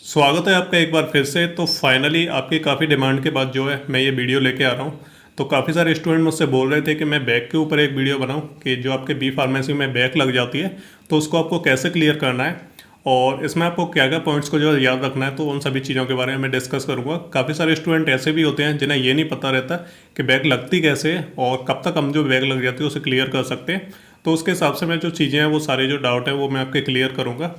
स्वागत है आपका एक बार फिर से। तो फाइनली आपकी काफ़ी डिमांड के बाद जो है मैं ये वीडियो लेके आ रहा हूँ। तो काफ़ी सारे स्टूडेंट मुझसे बोल रहे थे कि मैं बैक के ऊपर एक वीडियो बनाऊँ कि जो आपके बी फार्मेसी में बैक लग जाती है तो उसको आपको कैसे क्लियर करना है और इसमें आपको क्या क्या पॉइंट्स को जो है याद रखना है। तो उन सभी चीज़ों के बारे में मैं डिस्कस करूँगा। काफ़ी सारे स्टूडेंट ऐसे भी होते हैं जिन्हें ये नहीं पता रहता कि बैक लगती कैसे है और कब तक हम जो बैक लग जाती है उसे क्लियर कर सकते हैं। तो उसके हिसाब से मैं जो चीज़ें हैं वो सारे जो डाउट हैं वो मैं आपके क्लियर करूँगा।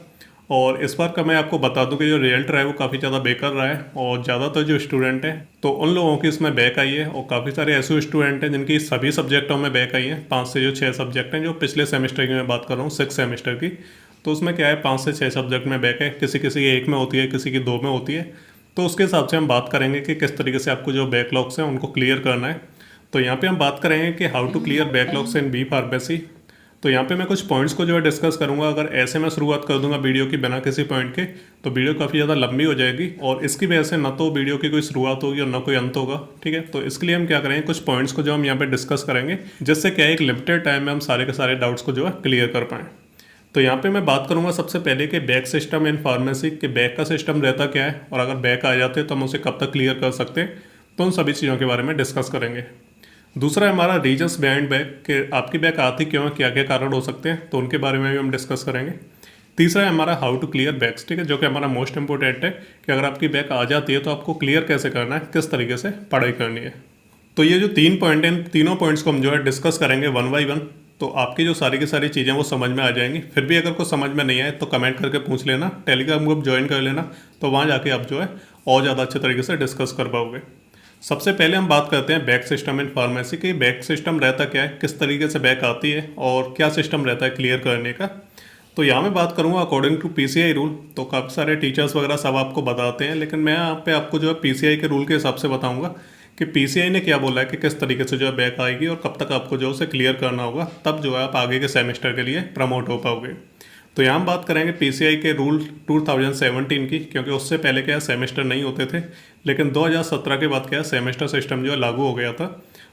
और इस बार का मैं आपको बता दूं कि जो रिजल्ट रहा है वो काफ़ी ज़्यादा बेकार रहा है और ज़्यादातर जो स्टूडेंट हैं तो उन लोगों की इसमें बैक आई है। और काफ़ी सारे ऐसे स्टूडेंट हैं जिनकी सभी सब्जेक्टों में बैक आई है। 5 से जो 6 सब्जेक्ट हैं, जो पिछले सेमेस्टर की मैं बात कर रहा हूँ 6 सेमेस्टर की, तो उसमें क्या है 5 से 6 सब्जेक्ट में बैक है। किसी किसी की एक में होती है, किसी की दो में होती है। तो उसके हिसाब से हम बात करेंगे कि किस तरीके से आपको जो बैकलॉग्स हैं उनको क्लियर करना है। तो यहाँ पे हम बात करेंगे कि how to clear backlogs in B pharmacy. तो यहाँ पे मैं कुछ पॉइंट्स को जो है डिस्कस करूंगा। अगर ऐसे मैं शुरुआत कर दूंगा वीडियो की बिना किसी पॉइंट के तो वीडियो काफ़ी ज़्यादा लंबी हो जाएगी और इसकी वजह से ना तो वीडियो की कोई शुरुआत होगी और ना कोई अंत होगा। ठीक है, तो इसके लिए हम क्या करेंगे, कुछ पॉइंट्स को जो हम यहाँ पे डिस्कस करेंगे जिससे क्या है एक लिमिटेड टाइम में हम सारे के सारे डाउट्स को जो है क्लियर कर पाएँ। तो यहाँ पे मैं बात करूंगा सबसे पहले कि बैक सिस्टम इन फार्मेसी के बैक का सिस्टम रहता क्या है और अगर बैक आ जाते हैं तो हम उसे कब तक क्लियर कर सकते हैं। तो उन सभी चीज़ों के बारे में डिस्कस करेंगे। दूसरा है हमारा रीजन्स बिहाइंड बैक कि आपकी बैक आती क्यों है, क्या क्या कारण हो सकते हैं, तो उनके बारे में भी हम डिस्कस करेंगे। तीसरा है हमारा हाउ टू क्लियर बैक्स, ठीक है, जो कि हमारा मोस्ट इंपॉर्टेंट है कि अगर आपकी बैक आ जाती है तो आपको क्लियर कैसे करना है, किस तरीके से पढ़ाई करनी है। तो ये जो 3 पॉइंट हैं, इन तीनों पॉइंट्स को हम जो है डिस्कस करेंगे वन बाई वन। तो आपकी जो सारी की सारी चीज़ें वो समझ में आ जाएंगी। फिर भी अगर कुछ समझ में नहीं आए तो कमेंट करके पूछ लेना, टेलीग्राम ग्रुप ज्वाइन कर लेना, तो वहाँ जाके आप जो है और ज़्यादा अच्छे तरीके से डिस्कस कर पाओगे। सबसे पहले हम बात करते हैं बैक सिस्टम इन फार्मेसी की। बैक सिस्टम रहता क्या है, किस तरीके से बैक आती है और क्या सिस्टम रहता है क्लियर करने का। तो यहाँ मैं बात करूँगा अकॉर्डिंग टू पीसीआई रूल। तो काफ़ी सारे टीचर्स वगैरह सब आपको बताते हैं, लेकिन मैं यहाँ पे आपको जो है पीसीआई के रूल के हिसाब से बताऊँगा कि पीसीआई ने क्या बोला है कि किस तरीके से जो है बैक आएगी और कब तक आपको जो है उसे क्लियर करना होगा, तब जो है आप आगे के सेमेस्टर के लिए प्रमोट हो पाओगे। तो यहाँ हम बात करेंगे पीसीआई के रूल 2017 की, क्योंकि उससे पहले क्या सेमेस्टर नहीं होते थे, लेकिन 2017 के बाद क्या सेमेस्टर सिस्टम जो है लागू हो गया था।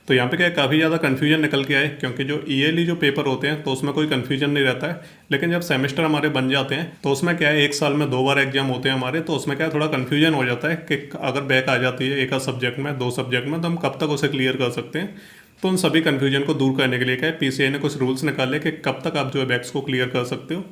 तो यहाँ पे क्या काफ़ी ज़्यादा कन्फ्यूजन निकल के आए, क्योंकि जो ईयरली जो पेपर होते हैं तो उसमें कोई कन्फ्यूजन नहीं रहता है, लेकिन जब सेमेस्टर हमारे बन जाते हैं तो उसमें क्या है एक साल में 2 बार एग्जाम होते हैं हमारे। तो उसमें क्या है थोड़ा कन्फ्यूजन हो जाता है कि अगर बैक आ जाती है एक सब्जेक्ट में, 2 सब्जेक्ट में, तो हम कब तक उसे क्लियर कर सकते हैं। तो उन सभी कन्फ्यूजन को दूर करने के लिए क्या है पीसीआई ने कुछ रूल्स निकाले कि कब तक आप जो है बैक्स को क्लियर कर सकते हो।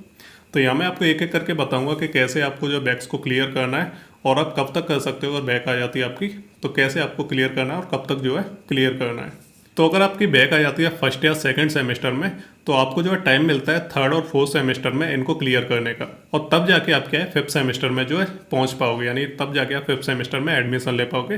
तो यहाँ मैं आपको एक एक करके बताऊंगा कि कैसे आपको जो बैक्स को क्लियर करना है और आप कब तक कर सकते हो। अगर बैक आ जाती है आपकी तो कैसे आपको क्लियर करना है और कब तक जो है क्लियर करना है। तो अगर आपकी बैक आ जाती है फर्स्ट या सेकंड सेमेस्टर में तो आपको जो है टाइम मिलता है थर्ड और फोर्थ सेमेस्टर में इनको क्लियर करने का, और तब जाके आप क्या है फिफ्थ सेमेस्टर में जो है पहुंच पाओगे, यानी तब जाके आप फिफ्थ सेमेस्टर में एडमिशन ले पाओगे।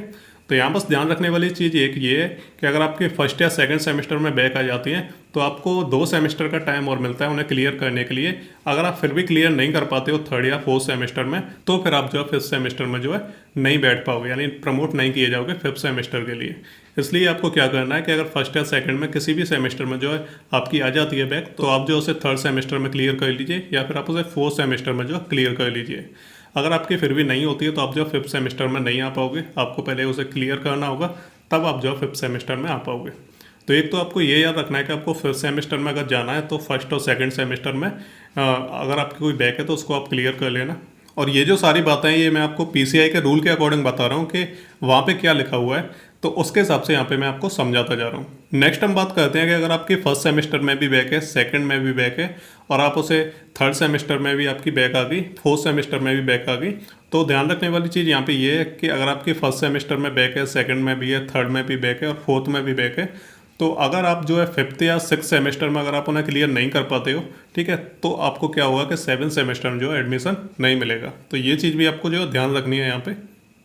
तो यहाँ बस ध्यान रखने वाली चीज़ एक ये है कि अगर आपके फर्स्ट या सेकंड सेमेस्टर में बैक आ जाती है तो आपको 2 सेमेस्टर का टाइम और मिलता है उन्हें क्लियर करने के लिए। अगर आप फिर भी क्लियर नहीं कर पाते हो थर्ड या फोर्थ सेमेस्टर में तो फिर आप जो है फिफ्थ सेमेस्टर में जो है नहीं बैठ पाओगे, यानी प्रमोट नहीं किए जाओगे फिफ्थ सेमेस्टर के लिए। इसलिए आपको क्या करना है कि अगर फर्स्ट या सेकंड में किसी भी सेमेस्टर में जो है आपकी आ जाती है बैक तो आप जो उसे थर्ड सेमेस्टर में क्लियर कर लीजिए या फिर आप उसे फोर्थ सेमेस्टर में जो क्लियर कर लीजिए। अगर आपकी फिर भी नहीं होती है तो आप जो फिफ्थ सेमेस्टर में नहीं आ पाओगे, आपको पहले उसे क्लियर करना होगा, तब आप जो फिफ्थ सेमेस्टर में आ पाओगे। तो एक तो आपको ये याद रखना है कि आपको फिफ्थ सेमेस्टर में अगर जाना है तो फर्स्ट और सेकंड सेमेस्टर में अगर आपकी कोई बैक है तो उसको आप क्लियर कर लेना। और ये जो सारी बातें हैं ये मैं आपको पीसीआई के रूल के अकॉर्डिंग बता रहा हूँ कि वहाँ पे क्या लिखा हुआ है, तो उसके हिसाब से यहाँ पे मैं आपको समझाता जा रहा हूँ। नेक्स्ट हम बात करते हैं कि अगर आपकी फर्स्ट सेमेस्टर में भी बैक है, सेकंड में भी बैक है और आप उसे थर्ड सेमेस्टर में भी आपकी बैक आ गई, फोर्थ सेमेस्टर में भी बैक आ गई, तो ध्यान रखने वाली चीज़ यहाँ पे ये है कि अगर आपकी फर्स्ट सेमेस्टर में बैक है, सेकंड में भी है, थर्ड में भी बैक है और फोर्थ में भी बैक है, तो अगर आप जो है फिफ्थ या सिक्स सेमेस्टर में अगर आप उन्हें क्लियर नहीं कर पाते हो, ठीक है, तो आपको क्या होगा कि सेवन सेमेस्टर में जो है एडमिशन नहीं मिलेगा। तो ये चीज़ भी आपको जो है ध्यान रखनी है यहाँ पे।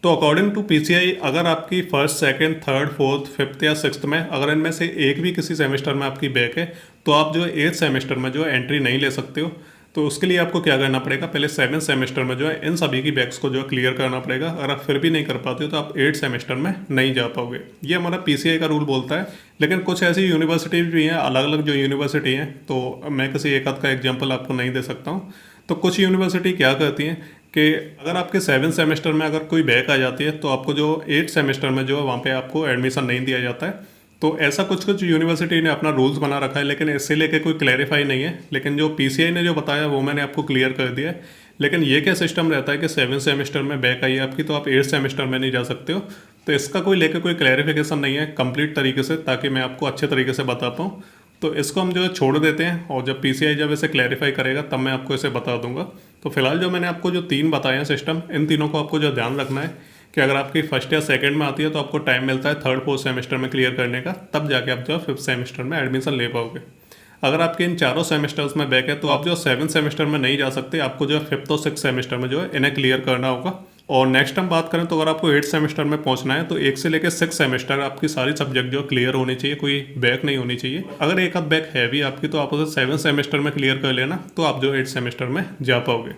तो अकॉर्डिंग टू पीसीआई अगर आपकी first second third fourth fifth या सिक्स्थ में अगर इनमें से एक भी किसी सेमेस्टर में आपकी बैक है तो आप जो है एट्थ सेमेस्टर में जो है एंट्री नहीं ले सकते हो। तो उसके लिए आपको क्या करना पड़ेगा, पहले सेवन्थ सेमेस्टर में जो है इन सभी की बैक्स को जो है क्लियर करना पड़ेगा। अगर आप फिर भी नहीं कर पाते हो तो आप एट्थ सेमेस्टर में नहीं जा पाओगे। ये हमारा पीसीआई का रूल बोलता है। लेकिन कुछ ऐसी यूनिवर्सिटी भी हैं, अलग अलग जो यूनिवर्सिटी हैं, तो मैं किसी एक आध का एग्जाम्पल आपको नहीं दे सकता हूँ। तो कुछ यूनिवर्सिटी क्या करती हैं कि अगर आपके सेवन्थ सेमेस्टर में अगर कोई बैक आ जाती है तो आपको जो एट्थ सेमेस्टर में जो है वहाँ पे आपको एडमिशन नहीं दिया जाता है। तो ऐसा कुछ कुछ यूनिवर्सिटी ने अपना रूल्स बना रखा है, लेकिन इससे लेके कोई क्लैरिफाई नहीं है। लेकिन जो पीसीआई ने जो बताया वो मैंने आपको क्लियर कर दिया है। लेकिन ये क्या सिस्टम रहता है कि 7 सेमेस्टर में बैक आई है आपकी, तो आप 8 सेमेस्टर में नहीं जा सकते हो। तो इसका कोई लेकर कोई क्लैरिफिकेशन नहीं है कंप्लीट तरीके से, ताकि मैं आपको अच्छे तरीके से बता पाऊँ। तो इसको हम जो है छोड़ देते हैं, और जब पीसीआई जब इसे क्लैरिफाई करेगा तब मैं आपको इसे बता दूंगा। तो फिलहाल जो मैंने आपको जो 3 बताए हैं सिस्टम, इन तीनों को आपको जो ध्यान रखना है कि अगर आपकी फर्स्ट या सेकंड में आती है तो आपको टाइम मिलता है 3rd 4th सेमेस्टर में क्लियर करने का, तब जाके आप जो है 5th सेमेस्टर में एडमिशन ले पाओगे। अगर आपके इन चारों सेमेस्टर्स में बैक है तो आप जो 7th सेमेस्टर में नहीं जा सकते, आपको जो है 5th और 6th सेमेस्टर में जो है इन्हें क्लियर करना होगा। और नेक्स्ट हम बात करें तो अगर आपको 8th सेमेस्टर में पहुंचना है तो 1 से लेकर 6 सेमेस्टर आपकी सारी सब्जेक्ट जो क्लियर होनी चाहिए, कोई बैक नहीं होनी चाहिए। अगर एक आध बैक है भी आपकी तो आप उसे 7th सेमेस्टर में क्लियर कर लेना, तो आप जो 8th सेमेस्टर में जा पाओगे।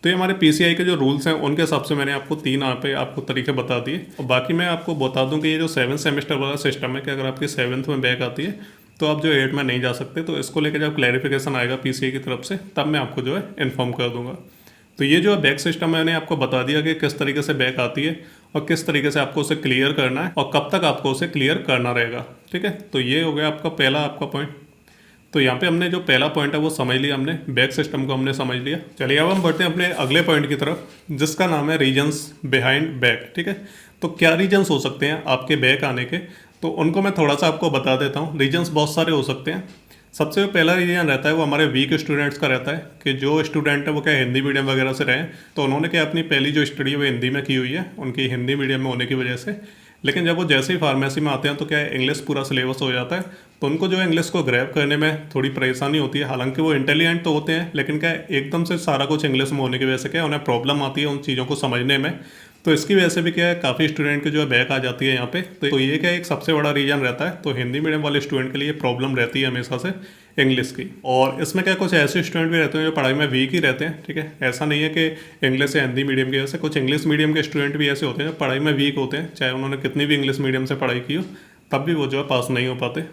तो ये हमारे पीसीआई के जो रूल्स हैं उनके हिसाब से मैंने आपको 3 यहाँ पे आपको तरीके बता दिए। और बाकी मैं आपको बता दूं कि ये जो 7th सेमेस्टर वाला सिस्टम है कि अगर आपकी 7th में बैक आती है तो आप जो 8 में नहीं जा सकते। तो इसको लेकर जब क्लैरिफिकेशन आएगा पीसीआई की तरफ से तब मैं आपको जो है इन्फॉर्म कर दूंगा। तो ये जो बैक सिस्टम मैंने आपको बता दिया कि किस तरीके से बैक आती है और किस तरीके से आपको उसे क्लियर करना है और कब तक आपको उसे क्लियर करना रहेगा। ठीक है, तो ये हो गया आपका पहला आपका पॉइंट। तो यहाँ पे हमने जो पहला पॉइंट है वो समझ लिया, हमने बैक सिस्टम को हमने समझ लिया। चलिए अब हम बढ़ते हैं अपने अगले पॉइंट की तरफ, जिसका नाम है रीजन्स बिहाइंड बैक। ठीक है, तो क्या रीजन्स हो सकते हैं आपके बैक आने के, तो उनको मैं थोड़ा सा आपको बता देता हूँ। रीजन्स बहुत सारे हो सकते हैं। सबसे जो पहला रीजन रहता है वो हमारे वीक स्टूडेंट्स का रहता है कि जो स्टूडेंट है वो क्या हिंदी मीडियम वगैरह से रहे, तो उन्होंने क्या अपनी पहली जो स्टडी है वो हिंदी में की हुई है, उनकी हिंदी मीडियम में होने की वजह से। लेकिन जब वो जैसे ही फार्मेसी में आते हैं तो क्या है, इंग्लिश पूरा सिलेबस हो जाता है, तो उनको जो है इंग्लिश को ग्रैब करने में थोड़ी परेशानी होती है। हालांकि वो इंटेलिजेंट तो होते हैं, लेकिन क्या है, एकदम से सारा कुछ इंग्लिश में होने की वजह से क्या है, उन्हें प्रॉब्लम आती है उन चीज़ों को समझने में। तो इसकी वजह से भी क्या है, काफ़ी स्टूडेंट के जो है बैक आ जाती है यहाँ पे। तो ये क्या एक सबसे बड़ा रीजन रहता है। तो हिंदी मीडियम वाले स्टूडेंट के लिए प्रॉब्लम रहती है हमेशा से इंग्लिश की। और इसमें क्या कुछ ऐसे स्टूडेंट भी रहते हैं जो पढ़ाई में वीक ही रहते हैं। ठीक है, ऐसा नहीं है कि इंग्लिश या हिंदी मीडियम की वजह से, कुछ इंग्लिश मीडियम के स्टूडेंट भी ऐसे होते हैं जो पढ़ाई में वीक होते हैं, चाहे उन्होंने कितनी भी इंग्लिश मीडियम से पढ़ाई की हो, तब भी वो जो है पास नहीं हो पाते।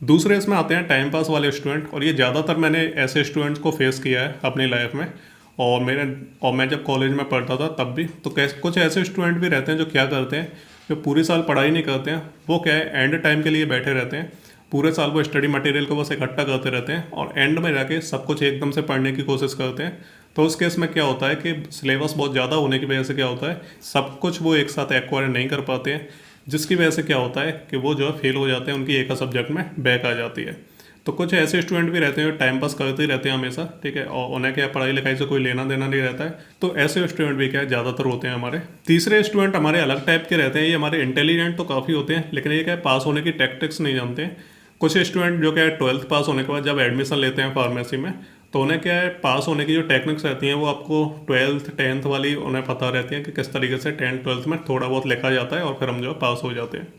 दूसरे इसमें आते हैं टाइम पास वाले स्टूडेंट, और ये ज़्यादातर मैंने ऐसे स्टूडेंट्स को फेस किया है अपनी लाइफ में। और मैं जब कॉलेज में पढ़ता था तब भी, तो कैसे कुछ ऐसे स्टूडेंट भी रहते हैं जो क्या करते हैं, जो पूरी साल पढ़ाई नहीं करते हैं, वो क्या है एंड टाइम के लिए बैठे रहते हैं। पूरे साल वो स्टडी मटेरियल को बस इकट्ठा करते रहते हैं और एंड में जाके सब कुछ एकदम से पढ़ने की कोशिश करते हैं। तो उस केस में क्या होता है कि सिलेबस बहुत ज़्यादा होने की वजह से क्या होता है, सब कुछ वो एक साथ एक्वायर नहीं कर पाते हैं, जिसकी वजह से क्या होता है कि वो जो है फेल हो जाते हैं, उनकी एक सब्जेक्ट में बैक आ जाती है। तो कुछ ऐसे स्टूडेंट भी रहते हैं जो टाइम पास करते ही रहते हैं हमेशा। ठीक है, और उन्हें क्या पढ़ाई लिखाई से कोई लेना देना नहीं रहता है। तो ऐसे स्टूडेंट भी क्या है ज़्यादातर होते हैं हमारे। तीसरे स्टूडेंट हमारे अलग टाइप के रहते हैं। ये हमारे इंटेलिजेंट तो काफ़ी होते हैं, लेकिन ये क्या है, पास होने की टैक्टिक्स नहीं जानते हैं। कुछ स्टूडेंट जो क्या है 12th पास होने के बाद जब एडमिशन लेते हैं फार्मेसी में, तो उन्हें क्या है पास होने की जो टेक्निक्स रहती हैं वो आपको 12th 10th वाली उन्हें पता रहती है कि किस तरीके से 10th 12th में थोड़ा बहुत लिखा जाता है और फिर हम जो है पास हो जाते हैं।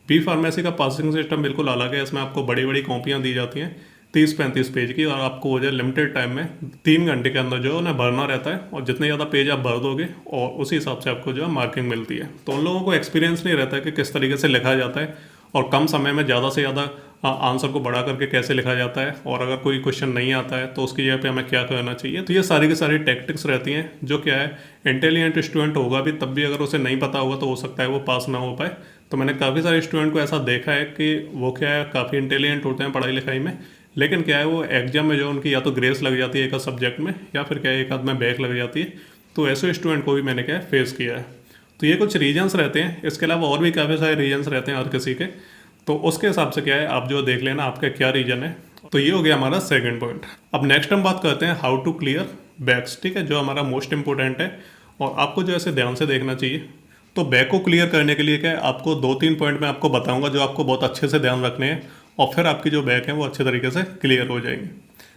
बी फार्मेसी का पासिंग सिस्टम बिल्कुल अलग है। इसमें आपको बड़ी बड़ी कॉपियाँ दी जाती हैं 30-35 पेज की, और आपको वो जो लिमिटेड टाइम में 3 घंटे के अंदर जो है उन्हें भरना रहता है। और जितने ज़्यादा पेज आप भर दोगे और उसी हिसाब से आपको जो है मार्किंग मिलती है। तो उन लोगों को एक्सपीरियंस नहीं रहता है कि किस तरीके से लिखा जाता है और कम समय में ज़्यादा से ज़्यादा आंसर को बढ़ा करके कैसे लिखा जाता है, और अगर कोई क्वेश्चन नहीं आता है तो उसकी जगह पे हमें क्या करना चाहिए। तो ये सारी की सारी टैक्टिक्स रहती हैं, जो क्या है इंटेलिजेंट स्टूडेंट होगा भी तब भी अगर उसे नहीं पता होगा तो हो सकता है वो पास ना हो पाए। तो मैंने काफ़ी सारे स्टूडेंट को ऐसा देखा है कि वो क्या है काफ़ी इंटेलिजेंट होते हैं पढ़ाई लिखाई में, लेकिन क्या है वो एग्जाम में जो उनकी या तो ग्रेस लग जाती है एक सब्जेक्ट में, या फिर क्या है एक आध में बैक लग जाती है। तो ऐसे स्टूडेंट को भी मैंने क्या है फेस किया है। तो ये कुछ रीजन्स रहते हैं। इसके अलावा और भी काफ़ी सारे रीजन्स रहते हैं हर किसी के, तो उसके हिसाब से क्या है आप जो देख लेना आपका क्या रीजन है। तो ये हो गया हमारा सेकंड पॉइंट। अब नेक्स्ट हम बात करते हैं हाउ टू क्लियर बैक्स। ठीक है, जो हमारा मोस्ट इंपॉर्टेंट है और आपको जो ऐसे ध्यान से देखना चाहिए। तो बैक को क्लियर करने के लिए क्या है आपको 2-3 पॉइंट मैं आपको बताऊंगा जो आपको बहुत अच्छे से ध्यान रखने हैं, और फिर आपकी जो बैक है वो अच्छे तरीके से क्लियर हो जाएंगे।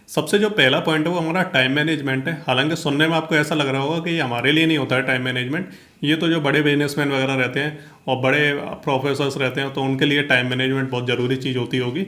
सबसे जो पहला पॉइंट है वो हमारा टाइम मैनेजमेंट है। हालांकि सुनने में आपको ऐसा लग रहा होगा कि ये हमारे लिए नहीं होता है टाइम मैनेजमेंट, ये तो जो बड़े बिजनेसमैन वगैरह रहते हैं और बड़े प्रोफेसर्स रहते हैं तो उनके लिए टाइम मैनेजमेंट बहुत ज़रूरी चीज़ होती होगी।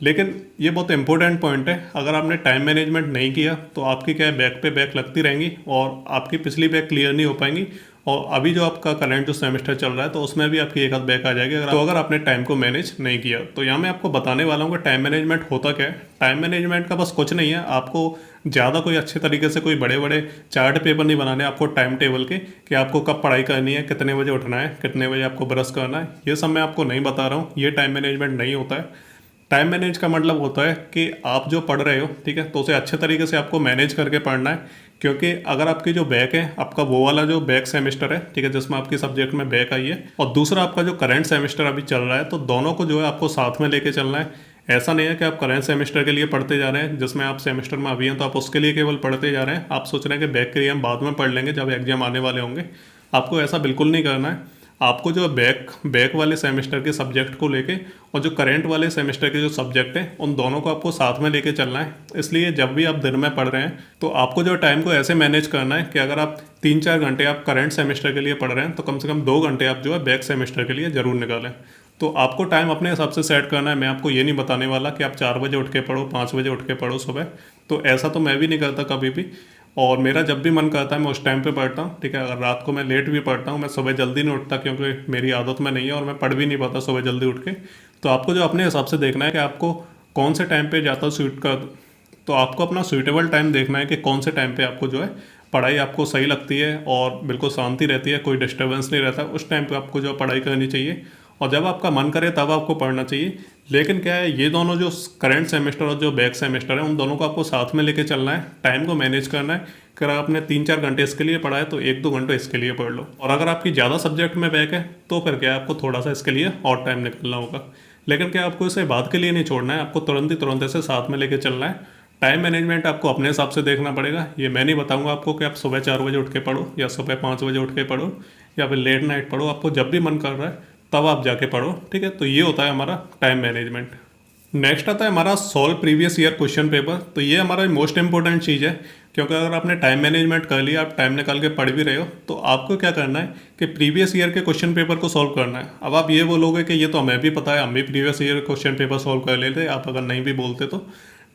लेकिन ये बहुत इंपॉर्टेंट पॉइंट है। अगर आपने टाइम मैनेजमेंट नहीं किया तो आपकी क्या है बैक पे बैक लगती रहेंगी और आपकी पिछली बैक क्लियर नहीं हो पाएंगी। और अभी जो आपका करंट जो सेमेस्टर चल रहा है तो उसमें भी आपकी एक आध बैक आ जाएगी अगर आपने टाइम को मैनेज नहीं किया। तो यहाँ मैं आपको बताने वाला हूँ कि टाइम मैनेजमेंट होता क्या है। टाइम मैनेजमेंट का बस कुछ नहीं है, आपको ज़्यादा कोई अच्छे तरीके से कोई बड़े बड़े चार्ट पेपर नहीं बनाने आपको टाइम टेबल के, कि आपको कब पढ़ाई करनी है, कितने बजे उठना है, कितने बजे आपको ब्रश करना है। ये सब मैं आपको नहीं बता रहा हूँ, ये टाइम मैनेजमेंट नहीं होता है। टाइम मैनेज का मतलब होता है कि आप जो पढ़ रहे हो, ठीक है, तो उसे अच्छे तरीके से आपको मैनेज करके पढ़ना है क्योंकि अगर आपकी जो बैक है, आपका वो वाला जो बैक सेमेस्टर है, ठीक है, जिसमें आपकी सब्जेक्ट में बैक आई है, और दूसरा आपका जो करंट सेमेस्टर अभी चल रहा है, तो दोनों को जो है आपको साथ में लेके चलना है। ऐसा नहीं है कि आप करंट सेमेस्टर के लिए पढ़ते जा रहे हैं, जिसमें आप सेमेस्टर में अभी हैं तो आप उसके लिए केवल पढ़ते जा रहे हैं, आप सोच रहे हैं कि बैक के लिए हम बाद में पढ़ लेंगे जब एग्जाम आने वाले होंगे। आपको ऐसा बिल्कुल नहीं करना है। आपको जो बैक बैक वाले सेमेस्टर के सब्जेक्ट को लेके और जो करंट वाले सेमेस्टर के जो सब्जेक्ट हैं उन दोनों को आपको साथ में लेके चलना है। इसलिए जब भी आप दिन में पढ़ रहे हैं तो आपको जो टाइम को ऐसे मैनेज करना है कि अगर आप 3-4 घंटे आप करंट सेमेस्टर के लिए पढ़ रहे हैं तो कम से कम 2 घंटे आप जो है बैक सेमेस्टर के लिए ज़रूर निकालें। तो आपको टाइम अपने हिसाब से सेट करना है। मैं आपको ये नहीं बताने वाला कि आप 4 बजे उठ के पढ़ो, 5 बजे उठ के पढ़ो सुबह। तो ऐसा तो मैं भी नहीं करता कभी भी, और मेरा जब भी मन करता है मैं उस टाइम पे पढ़ता हूँ, ठीक है। अगर रात को मैं लेट भी पढ़ता हूँ, मैं सुबह जल्दी नहीं उठता क्योंकि मेरी आदत में नहीं है और मैं पढ़ भी नहीं पाता सुबह जल्दी उठ के। तो आपको जो अपने हिसाब से देखना है कि आपको कौन से टाइम पे ज़्यादा सूट कर, तो आपको अपना सूटेबल टाइम देखना है कि कौन से टाइम पे आपको जो है पढ़ाई आपको सही लगती है और बिल्कुल शांति रहती है, कोई डिस्टर्बेंस नहीं रहता, उस टाइम पे आपको जो पढ़ाई करनी चाहिए। और जब आपका मन करे तब आपको पढ़ना चाहिए। लेकिन क्या है, ये दोनों जो करंट सेमेस्टर और जो बैक सेमेस्टर है उन दोनों को आपको साथ में लेके चलना है, टाइम को मैनेज करना है। अगर आपने 3-4 घंटे इसके लिए पढ़ा है तो 1-2 घंटे इसके लिए पढ़ लो। और अगर आपकी ज़्यादा सब्जेक्ट में बैक है तो फिर क्या है, आपको थोड़ा सा इसके लिए और टाइम निकालना होगा। लेकिन क्या आपको इसे बात के लिए नहीं छोड़ना है, आपको तुरंत ऐसे साथ में लेके चलना है। टाइम मैनेजमेंट आपको अपने हिसाब से देखना पड़ेगा। ये मैं नहीं बताऊंगा आपको कि आप सुबह 4 बजे उठ के पढ़ो या सुबह 5 बजे उठ के पढ़ो या फिर लेट नाइट पढ़ो। आपको जब भी मन कर रहा है तब आप जाके पढ़ो, ठीक है। तो ये होता है हमारा टाइम मैनेजमेंट। नेक्स्ट आता है हमारा solve previous year question paper. तो ये हमारा मोस्ट इंपॉर्टेंट चीज़ है, क्योंकि अगर आपने टाइम मैनेजमेंट कर लिया, आप टाइम निकाल के पढ़ भी रहे हो, तो आपको क्या करना है कि प्रीवियस ईयर के क्वेश्चन पेपर को सॉल्व करना है। अब आप ये बोलोगे कि ये तो हमें भी पता है, हम भी previous year question paper solve कर लेते, आप अगर नहीं भी बोलते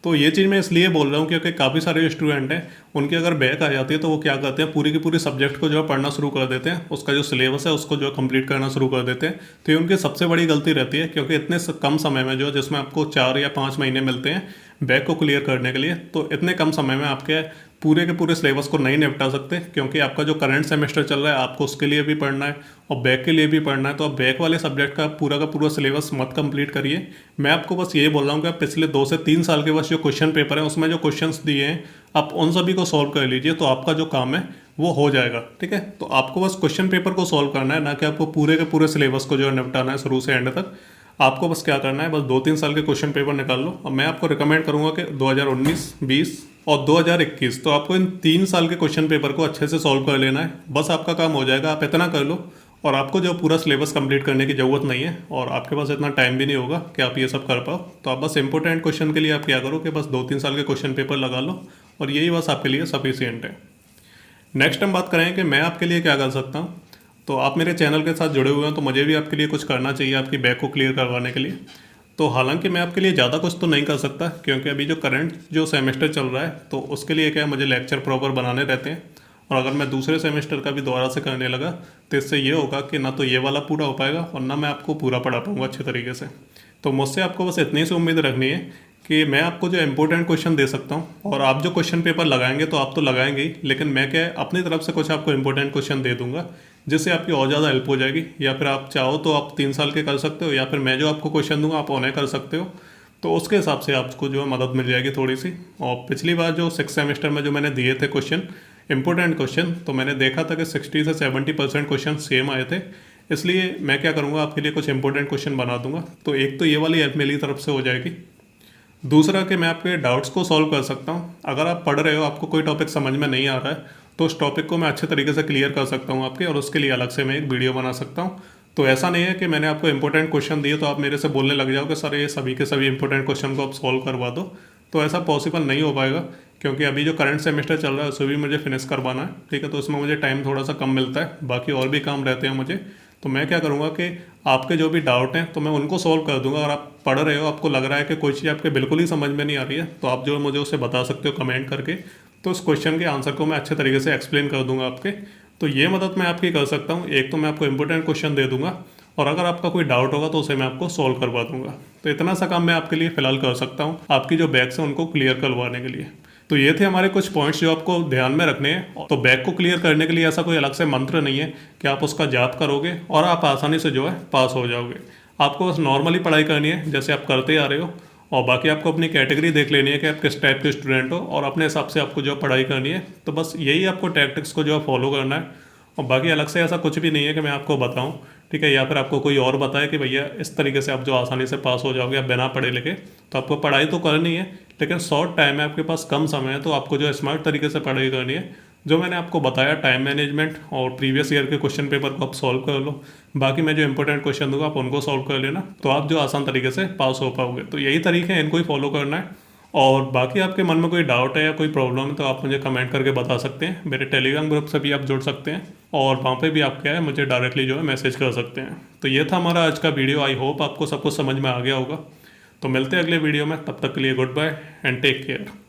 तो ये चीज़ मैं इसलिए बोल रहा हूँ क्योंकि काफ़ी सारे स्टूडेंट हैं, उनकी अगर बैक आ जाती है तो वो क्या करते हैं, पूरी की पूरी सब्जेक्ट को जो है पढ़ना शुरू कर देते हैं, उसका जो सिलेबस है उसको जो है कंप्लीट करना शुरू कर देते हैं। तो ये उनकी सबसे बड़ी गलती रहती है, क्योंकि इतने कम समय में जो है, जिसमें आपको 4 या 5 महीने मिलते हैं बैक को क्लियर करने के लिए, तो इतने कम समय में आपके पूरे के पूरे सिलेबस को नहीं निपटा सकते। क्योंकि आपका जो करंट सेमेस्टर चल रहा है आपको उसके लिए भी पढ़ना है और बैक के लिए भी पढ़ना है। तो आप बैक वाले सब्जेक्ट का पूरा सिलेबस मत कंप्लीट करिए। मैं आपको बस ये बोल रहा हूँ कि आप पिछले 2 से 3 साल के बस जो क्वेश्चन पेपर है उसमें जो क्वेश्चंस दिए हैं आप उन सभी को सॉल्व कर लीजिए, तो आपका जो काम है वो हो जाएगा, ठीक है। तो आपको बस क्वेश्चन पेपर को सॉल्व करना है, ना कि आपको पूरे के पूरे सिलेबस को जो है निपटाना है शुरू से एंड तक। आपको बस क्या करना है, बस 2-3 साल के क्वेश्चन पेपर निकाल लो। और मैं आपको रिकमेंड करूंगा कि 2019, 20 और 2021, तो आपको इन 3 साल के क्वेश्चन पेपर को अच्छे से सॉल्व कर लेना है। बस आपका काम हो जाएगा, आप इतना कर लो और आपको जो पूरा सिलेबस कंप्लीट करने की ज़रूरत नहीं है और आपके पास इतना टाइम भी नहीं होगा कि आप ये सब कर पाओ। तो आप बस इंपॉर्टेंट क्वेश्चन के लिए आप क्या करो कि बस 2-3 साल के क्वेश्चन पेपर लगा लो और यही बस आपके लिए सफिशियंट है। नेक्स्ट हम बात करें कि मैं आपके लिए क्या कर सकता हूँ। तो आप मेरे चैनल के साथ जुड़े हुए हैं तो मुझे भी आपके लिए कुछ करना चाहिए आपकी बैक को क्लियर करवाने के लिए। तो हालांकि मैं आपके लिए ज़्यादा कुछ तो नहीं कर सकता, क्योंकि अभी जो करंट जो सेमेस्टर चल रहा है तो उसके लिए क्या है, मुझे लेक्चर प्रॉपर बनाने रहते हैं। और अगर मैं दूसरे सेमेस्टर का भी दोबारा से करने लगा तो इससे ये होगा कि ना तो ये वाला पूरा हो पाएगा और ना मैं आपको पूरा पढ़ा पाऊँगा अच्छे तरीके से। तो मुझसे आपको बस इतनी सी उम्मीद रखनी है कि मैं आपको जो इंपॉर्टेंट क्वेश्चन दे सकता हूँ, और आप जो क्वेश्चन पेपर लगाएंगे तो आप तो लगाएंगे ही, लेकिन मैं क्या है अपनी तरफ से कुछ आपको इंपॉर्टेंट क्वेश्चन दे दूंगा जिससे आपकी और ज़्यादा हेल्प हो जाएगी। या फिर आप चाहो तो आप 3 साल के कर सकते हो, या फिर मैं जो आपको क्वेश्चन दूंगा आप उन्हें कर सकते हो। तो उसके हिसाब से आपको जो है मदद मिल जाएगी थोड़ी सी। और पिछली बार जो 6 सेमेस्टर में जो मैंने दिए थे क्वेश्चन, इंपॉर्टेंट क्वेश्चन, तो मैंने देखा था कि 60 से 70% क्वेश्चन सेम आए थे। इसलिए मैं क्या करूँगा, आपके लिए कुछ इंपॉर्टेंट क्वेश्चन बना दूंगा। तो एक तो ये वाली हेल्प मेरी तरफ से हो जाएगी। दूसरा कि मैं आपके डाउट्स को सॉल्व कर सकता हूँ। अगर आप पढ़ रहे हो, आपको कोई टॉपिक समझ में नहीं आ रहा है, तो उस टॉपिक को मैं अच्छे तरीके से क्लियर कर सकता हूँ आपके, और उसके लिए अलग से मैं एक वीडियो बना सकता हूँ। तो ऐसा नहीं है कि मैंने आपको इंपॉर्टेंट क्वेश्चन दिए तो आप मेरे से बोलने लग जाओ कि सर ये सभी के सभी इंपॉर्टेंट क्वेश्चन को आप सॉल्व करवा दो। तो ऐसा पॉसिबल नहीं हो पाएगा, क्योंकि अभी जो करंट सेमेस्टर चल रहा है उसे भी मुझे फिनिश करवाना है, ठीक है। तो उसमें मुझे टाइम थोड़ा सा कम मिलता है, बाकी और भी काम रहते हैं मुझे। तो मैं क्या करूँगा कि आपके जो भी डाउट हैं तो मैं उनको सॉल्व कर दूंगा। अगर आप पढ़ रहे हो, आपको लग रहा है कि कोई चीज़ आपके बिल्कुल ही समझ में नहीं आ रही है, तो आप जो मुझे उसे बता सकते हो कमेंट करके। तो उस क्वेश्चन के आंसर को मैं अच्छे तरीके से एक्सप्लेन कर दूंगा आपके। तो ये मदद मैं आपकी कर सकता हूँ। एक तो मैं आपको इंपॉर्टेंट क्वेश्चन दे दूंगा, और अगर आपका कोई डाउट होगा तो उसे मैं आपको सॉल्व करवा दूंगा। तो इतना सा काम मैं आपके लिए फ़िलहाल कर सकता हूँ, आपकी जो बैक्स हैं उनको क्लियर करवाने के लिए। तो ये थे हमारे कुछ पॉइंट्स जो आपको ध्यान में रखने हैं। तो बैक को क्लियर करने के लिए ऐसा कोई अलग से मंत्र नहीं है कि आप उसका जाप करोगे और आप आसानी से जो है पास हो जाओगे। आपको बस नॉर्मली पढ़ाई करनी है जैसे आप करते आ रहे हो, और बाकी आपको अपनी कैटेगरी देख लेनी है कि आप किस टाइप के स्टूडेंट हो और अपने हिसाब से आपको जो पढ़ाई करनी है। तो बस यही आपको टैक्टिक्स को जो फॉलो करना है, और बाकी अलग से ऐसा कुछ भी नहीं है कि मैं आपको बताऊं, ठीक है, या फिर आपको कोई और बताए कि भैया इस तरीके से आप जो आसानी से पास हो जाओगे आप बिना पढ़े लिखे। तो आपको पढ़ाई तो करनी है, लेकिन शॉर्ट टाइम है, आपके पास कम समय है, तो आपको जो स्मार्ट तरीके से पढ़ाई करनी है। जो मैंने आपको बताया टाइम मैनेजमेंट और प्रीवियस ईयर के क्वेश्चन पेपर को आप सॉल्व कर लो। बाकी मैं जो इंपॉर्टेंट क्वेश्चन दूंगा आप उनको सॉल्व कर लेना, तो आप जो आसान तरीके से पास हो पाओगे। तो यही तरीके हैं, इनको ही फॉलो करना है। और बाकी आपके मन में कोई डाउट है या कोई प्रॉब्लम है तो आप मुझे कमेंट करके बता सकते हैं। मेरे टेलीग्राम ग्रुप से भी आप जुड़ सकते हैं और वहाँ पे भी आप क्या है मुझे डायरेक्टली जो है मैसेज कर सकते हैं। तो ये था हमारा आज का वीडियो। आई होप आपको सब कुछ समझ में आ गया होगा। तो मिलते हैं अगले वीडियो में, तब तक के लिए goodbye and take care.